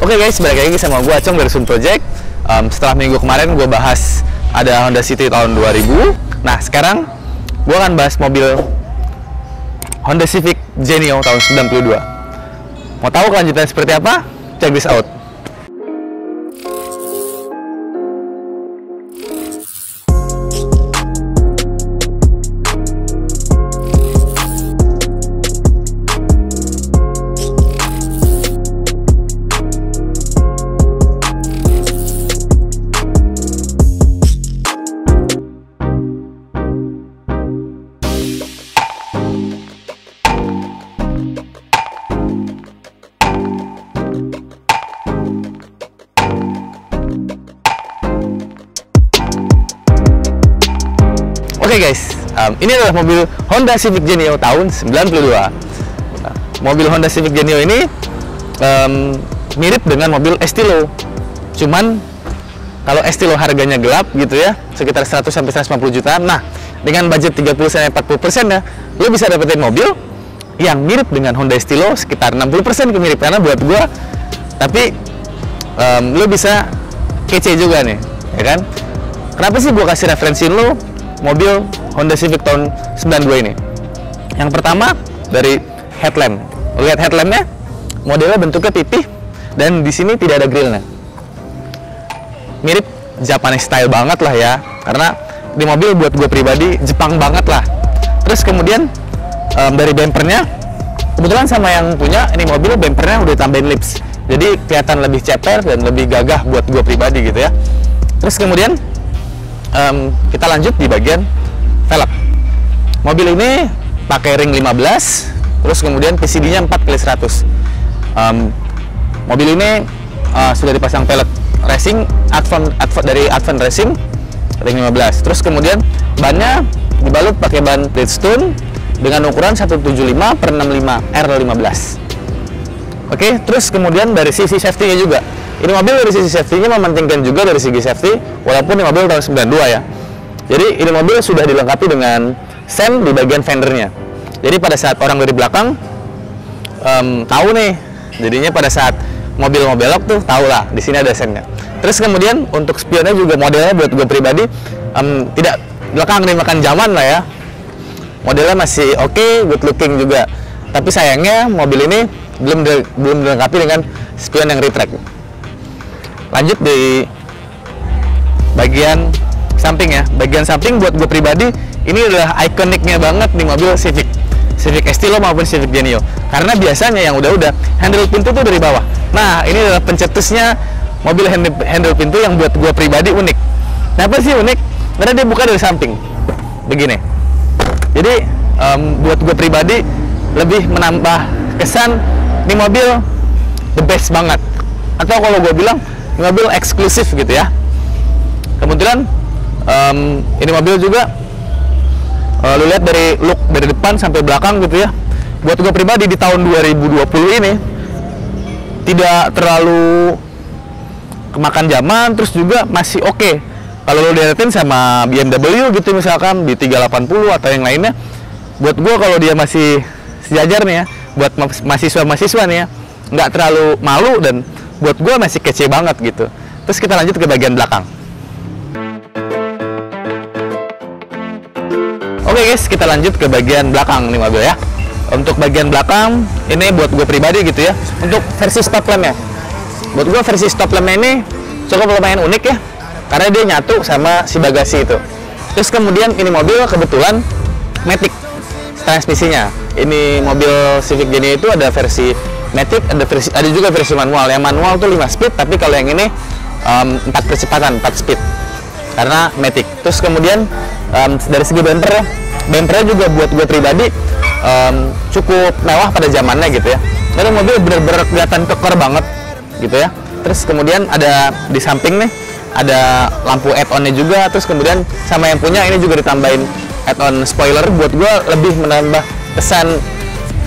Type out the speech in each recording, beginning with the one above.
Oke guys, balik lagi sama gue Acong dari Sun Project. Setelah minggu kemarin gue bahas ada Honda City tahun 2000. Nah sekarang gue akan bahas mobil Honda Civic Genio tahun 92. Mau tahu kelanjutannya seperti apa? Check this out. Oke guys, ini adalah mobil Honda Civic Genio tahun 92. Mobil Honda Civic Genio ini mirip dengan mobil Estilo. Cuman kalau Estilo harganya gelap gitu ya, sekitar 100-150 juta. Nah, dengan budget 30-40% ya, lo bisa dapetin mobil yang mirip dengan Honda Estilo sekitar 60% kemiripannya buat gua. Tapi lo bisa kece juga nih, ya kan? Kenapa sih gua kasih referensiin lo mobil Honda Civic tahun 92 ini? Yang pertama dari headlamp. Lihat headlampnya, modelnya bentuknya pipih dan di sini tidak ada grillnya. Mirip Japanese style banget lah ya, karena di mobil buat gue pribadi Jepang banget lah. Terus kemudian dari bumpernya, kebetulan sama yang punya ini mobil bumpernya udah tambahin lips, jadi kelihatan lebih ceper dan lebih gagah buat gue pribadi gitu ya. Terus kemudian kita lanjut di bagian velg. Mobil ini pakai ring 15, terus kemudian PCD-nya 4x100. Mobil ini sudah dipasang velg racing dari Advent Racing ring 15. Terus kemudian bannya dibalut pakai ban Bridgestone dengan ukuran 175/65 R15. Oke, terus kemudian dari sisi safety-nya juga. Ini mobil dari sisi safety-nya mementingkan juga dari segi safety, walaupun ini mobil tahun 92 ya. Jadi ini mobil sudah dilengkapi dengan sen di bagian fendernya. Jadi pada saat orang dari belakang tahu nih, jadinya pada saat mobil mau belok tuh tahu lah di sini ada sennya. Terus kemudian untuk spionnya juga modelnya buat gue pribadi tidak belakang nih makan zaman lah ya. Modelnya masih oke, good looking juga. Tapi sayangnya mobil ini belum dilengkapi dengan spion yang retract. Lanjut di bagian samping ya. Bagian samping buat gue pribadi ini adalah ikoniknya banget nih mobil Civic Estilo maupun Civic Genio. Karena biasanya yang udah handle pintu tuh dari bawah. Nah, ini adalah pencetusnya mobil handle pintu yang buat gue pribadi unik. Kenapa sih unik? Karena dia buka dari samping. Begini. Jadi buat gue pribadi lebih menambah kesan ini mobil the best banget. Atau kalau gue bilang mobil eksklusif gitu ya. Kemudian ini mobil juga lu lihat dari look dari depan sampai belakang gitu ya. Buat gue pribadi di tahun 2020 ini tidak terlalu kemakan zaman, terus juga masih oke. Kalau lu lihatin sama BMW gitu misalkan B380 atau yang lainnya, buat gue kalau dia masih sejajar nih ya, buat mahasiswa nih ya, nggak terlalu malu dan buat gue masih kece banget gitu. Terus kita lanjut ke bagian belakang. Oke guys, kita lanjut ke bagian belakang nih mobil ya. Untuk bagian belakang ini buat gue pribadi gitu ya. Untuk versi stop lampnya, buat gue versi stop lampnya ini cukup lumayan unik ya, karena dia nyatu sama si bagasi itu. Terus kemudian ini mobil kebetulan matic transmisinya. Ini mobil Civic Genio itu ada versi matic, ada juga versi manual. Yang manual tuh 5 speed, tapi kalau yang ini 4 percepatan, 4 speed karena matic. Terus kemudian dari segi bumpernya juga buat gue pribadi cukup mewah pada zamannya gitu ya. Karena mobil bener-bener kelihatan keker banget gitu ya. Terus kemudian ada di samping nih ada lampu add-onnya juga. Terus kemudian sama yang punya ini juga ditambahin add-on spoiler, buat gue lebih menambah kesan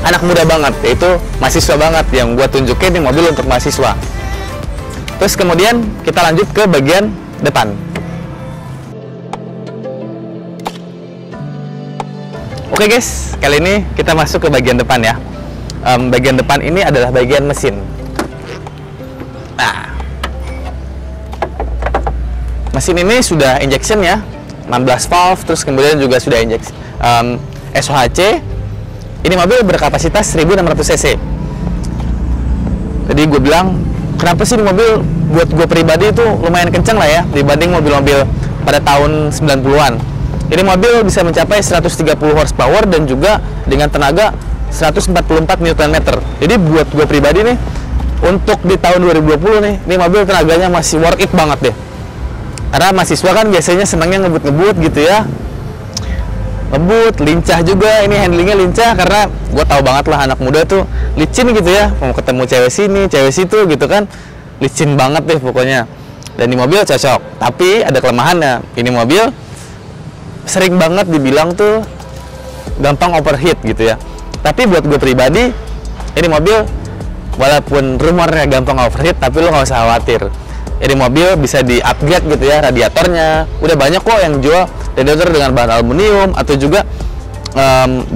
anak muda banget, yaitu mahasiswa banget yang gue tunjukin nih mobil untuk mahasiswa. Terus kemudian kita lanjut ke bagian depan. Oke guys, kali ini kita masuk ke bagian depan ya. Bagian depan ini adalah bagian mesin. Mesin ini sudah injection ya, 16 valve, terus kemudian juga sudah injection SOHC. Ini mobil berkapasitas 1600 cc. Jadi gue bilang, kenapa sih ini mobil buat gue pribadi itu lumayan kenceng lah ya dibanding mobil-mobil pada tahun 90-an. Ini mobil bisa mencapai 130 horsepower dan juga dengan tenaga 144 Nm. Jadi buat gue pribadi nih, untuk di tahun 2020 nih, ini mobil tenaganya masih worth it banget deh. Karena mahasiswa kan biasanya senangnya ngebut-ngebut gitu ya, ngebut, lincah juga. Ini handlingnya lincah karena gue tahu banget lah anak muda tuh licin gitu ya, mau ketemu cewek sini, cewek situ gitu kan, licin banget deh pokoknya. Dan di mobil cocok, tapi ada kelemahannya. Ini mobil sering banget dibilang tuh gampang overheat gitu ya. Tapi buat gue pribadi, ini mobil walaupun rumornya gampang overheat, tapi lo nggak usah khawatir. Ini mobil bisa di-upgrade gitu ya, radiatornya. Udah banyak kok yang jual radiator dengan bahan aluminium, atau juga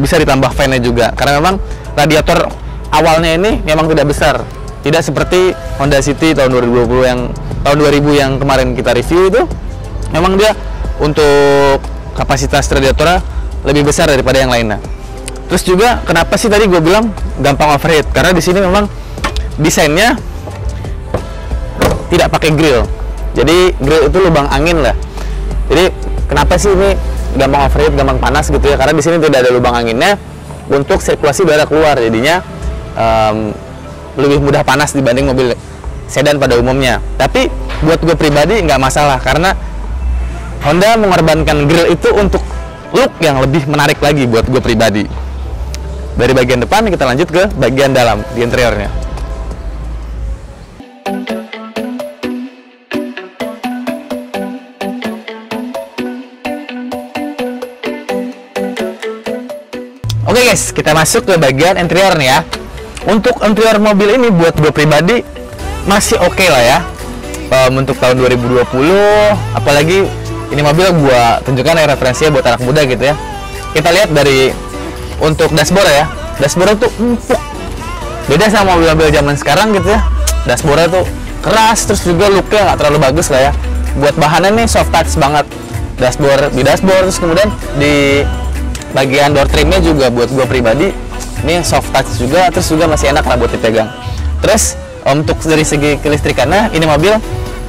bisa ditambah fan-nya juga. Karena memang radiator awalnya ini memang tidak besar. Tidak seperti Honda City tahun 2020 tahun 2000 yang kemarin kita review itu. Memang dia untuk kapasitas radiatornya lebih besar daripada yang lainnya. Terus juga kenapa sih tadi gue bilang gampang overheat? Karena di sini memang desainnya tidak pakai grill. Jadi grill itu lubang angin lah. Jadi kenapa sih ini gampang overheat, gampang panas gitu ya? Karena di sini tidak ada lubang anginnya untuk sirkulasi udara keluar. Jadinya lebih mudah panas dibanding mobil sedan pada umumnya. Tapi buat gue pribadi nggak masalah, karena Honda mengorbankan grill itu untuk look yang lebih menarik lagi buat gue pribadi. Dari bagian depan kita lanjut ke bagian dalam di interiornya. Oke guys, kita masuk ke bagian interior nih ya. Untuk interior mobil ini buat gue pribadi masih oke lah ya. Untuk tahun 2020, apalagi ini mobil gue tunjukkan ya referensinya buat anak muda gitu ya. Kita lihat dari untuk dashboard ya. Dashboard tuh empuk. Beda sama mobil-mobil zaman sekarang gitu ya. Dashboard tuh keras, terus juga looknya nggak terlalu bagus lah ya. Buat bahannya nih soft touch banget. Di dashboard, terus kemudian di bagian door trimnya juga buat gue pribadi ini soft touch juga, terus juga masih enak lah buat dipegang. Terus untuk dari segi kelistrikannya, ini mobil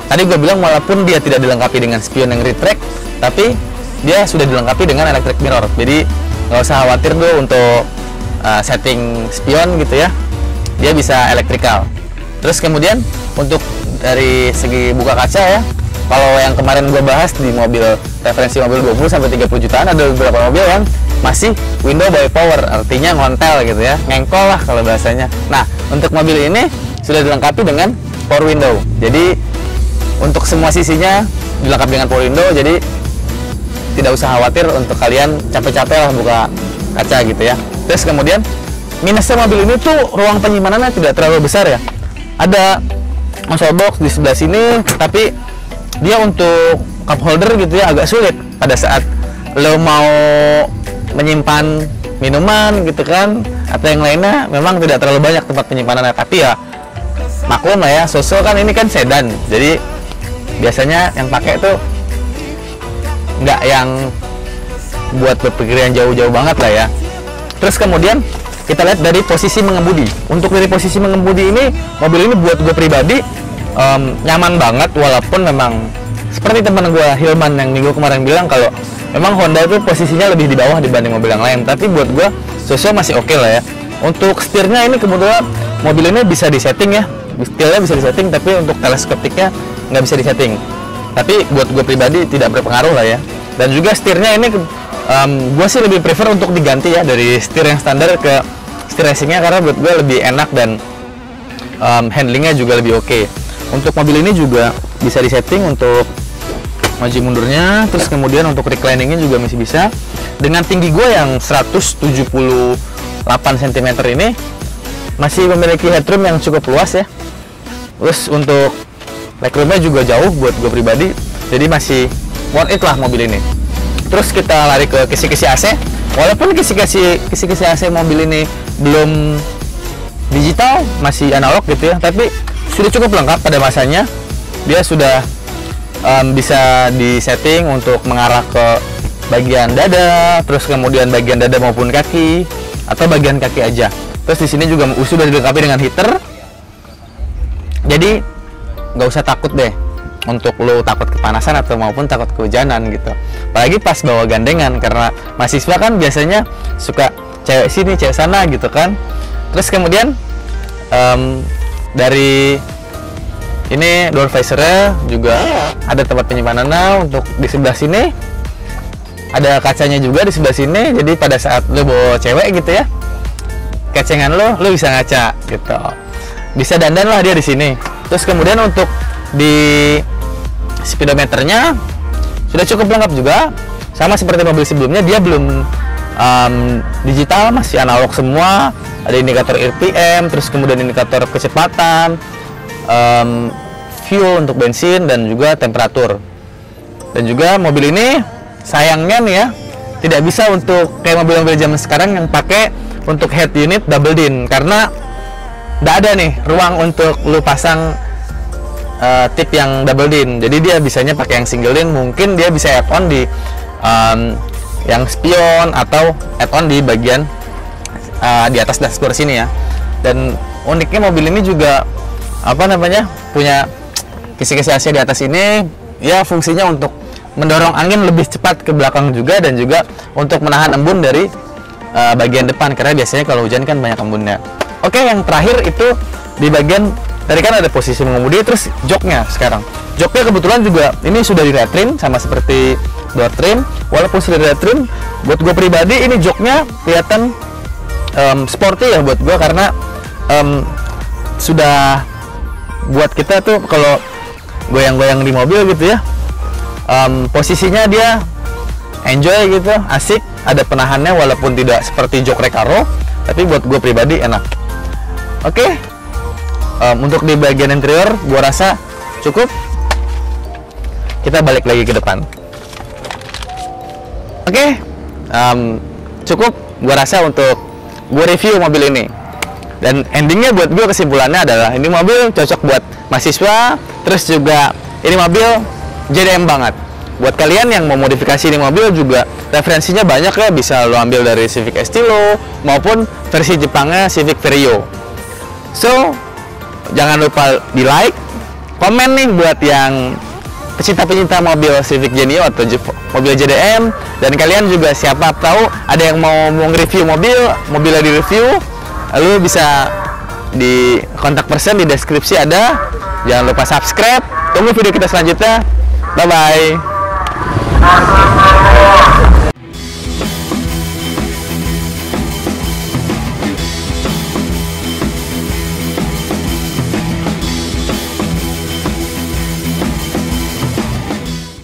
tadi gue bilang walaupun dia tidak dilengkapi dengan spion yang retract, tapi dia sudah dilengkapi dengan electric mirror. Jadi nggak usah khawatir tuh untuk setting spion gitu ya, dia bisa elektrikal. Terus kemudian untuk dari segi buka kaca ya, kalau yang kemarin gue bahas di mobil referensi mobil 20 sampai 30 jutaan, ada beberapa mobil yang masih window by power, artinya ngontel gitu ya, ngengkol lah kalau bahasanya. Nah, untuk mobil ini sudah dilengkapi dengan power window. Jadi untuk semua sisinya dilengkapi dengan power window, jadi tidak usah khawatir untuk kalian capek-capek lah buka kaca gitu ya. Terus kemudian minusnya mobil ini tuh ruang penyimpanannya tidak terlalu besar ya. Ada console box di sebelah sini, tapi dia untuk cup holder gitu ya agak sulit pada saat lo mau menyimpan minuman gitu kan, atau yang lainnya. Memang tidak terlalu banyak tempat penyimpanannya, tapi ya maklum lah ya, Soso kan ini kan sedan, jadi biasanya yang pakai tuh nggak yang buat berpikiran jauh-jauh banget lah ya. Terus kemudian kita lihat dari posisi mengemudi. Untuk dari posisi mengemudi ini, mobil ini buat gue pribadi nyaman banget, walaupun memang seperti teman gue Hilman yang minggu kemarin bilang kalau memang Honda itu posisinya lebih di bawah dibanding mobil yang lain, tapi buat gue Soso masih oke lah ya. Untuk setirnya ini kebetulan mobil ini bisa disetting ya, setirnya bisa disetting, tapi untuk teleskopiknya nggak bisa disetting. Tapi buat gue pribadi tidak berpengaruh lah ya. Dan juga setirnya ini gue sih lebih prefer untuk diganti ya dari setir yang standar ke setir racingnya, karena buat gue lebih enak dan handlingnya juga lebih oke. Untuk mobil ini juga bisa disetting untuk maju mundurnya, terus kemudian untuk recliningnya juga masih bisa. Dengan tinggi gue yang 178 cm ini masih memiliki headroom yang cukup luas ya. Terus untuk legroomnya juga jauh buat gue pribadi, jadi masih worth it lah mobil ini. Terus kita lari ke kisi-kisi AC. Walaupun kisi-kisi AC mobil ini belum digital, masih analog gitu ya, tapi sudah cukup lengkap pada masanya. Dia sudah bisa disetting untuk mengarah ke bagian dada, terus kemudian bagian dada maupun kaki, atau bagian kaki aja. Terus di sini juga sudah dilengkapi dengan heater. Jadi nggak usah takut deh untuk lo takut kepanasan atau maupun takut kehujanan gitu. Apalagi pas bawa gandengan, karena mahasiswa kan biasanya suka cewek sini cewek sana gitu kan. Terus kemudian dari ini door visor-nya juga ada tempat penyimpanannya. Untuk di sebelah sini ada kacanya juga di sebelah sini. Jadi pada saat lo bawa cewek gitu ya, kecengan lo bisa ngaca gitu. Bisa dandan lah dia di sini. Terus kemudian untuk di speedometernya sudah cukup lengkap juga, sama seperti mobil sebelumnya. Dia belum digital, masih analog semua. Ada indikator RPM, terus kemudian indikator kecepatan, fuel untuk bensin, dan juga temperatur. Dan juga mobil ini sayangnya nih ya, tidak bisa untuk kayak mobil-mobil zaman sekarang yang pakai untuk head unit double din, karena nggak ada nih ruang untuk lu pasang tip yang double din. Jadi dia bisanya pakai yang single din. Mungkin dia bisa add-on di yang spion, atau add-on di bagian di atas dashboard sini ya. Dan uniknya mobil ini juga punya kisi-kisi AC di atas ini ya, fungsinya untuk mendorong angin lebih cepat ke belakang juga, dan juga untuk menahan embun dari bagian depan, karena biasanya kalau hujan kan banyak embunnya. Oke, yang terakhir itu di bagian tadi kan ada posisi mengemudi, terus joknya. Sekarang joknya kebetulan juga ini sudah di retrim sama seperti door trim. Walaupun sudah di retrim, buat gue pribadi ini joknya kelihatan sporty ya buat gue, karena sudah buat kita tuh kalau goyang-goyang di mobil gitu ya, posisinya dia enjoy gitu, asik. Ada penahannya walaupun tidak seperti jok Recaro, tapi buat gue pribadi enak. Oke. Untuk di bagian interior gua rasa cukup. Kita balik lagi ke depan. Oke. Cukup gua rasa untuk gua review mobil ini. Dan endingnya buat gua, kesimpulannya adalah ini mobil cocok buat mahasiswa. Terus juga ini mobil JDM banget. Buat kalian yang mau modifikasi ini mobil juga referensinya banyak ya, bisa lo ambil dari Civic Estilo maupun versi Jepangnya Civic Vario. So jangan lupa di like, komen nih buat yang pecinta-pecinta mobil Civic Genio atau mobil JDM. Dan kalian juga siapa tahu ada yang mau nge-review mobilnya di review, lalu bisa di kontak person di deskripsi ada. Jangan lupa subscribe. Tunggu video kita selanjutnya. Bye bye.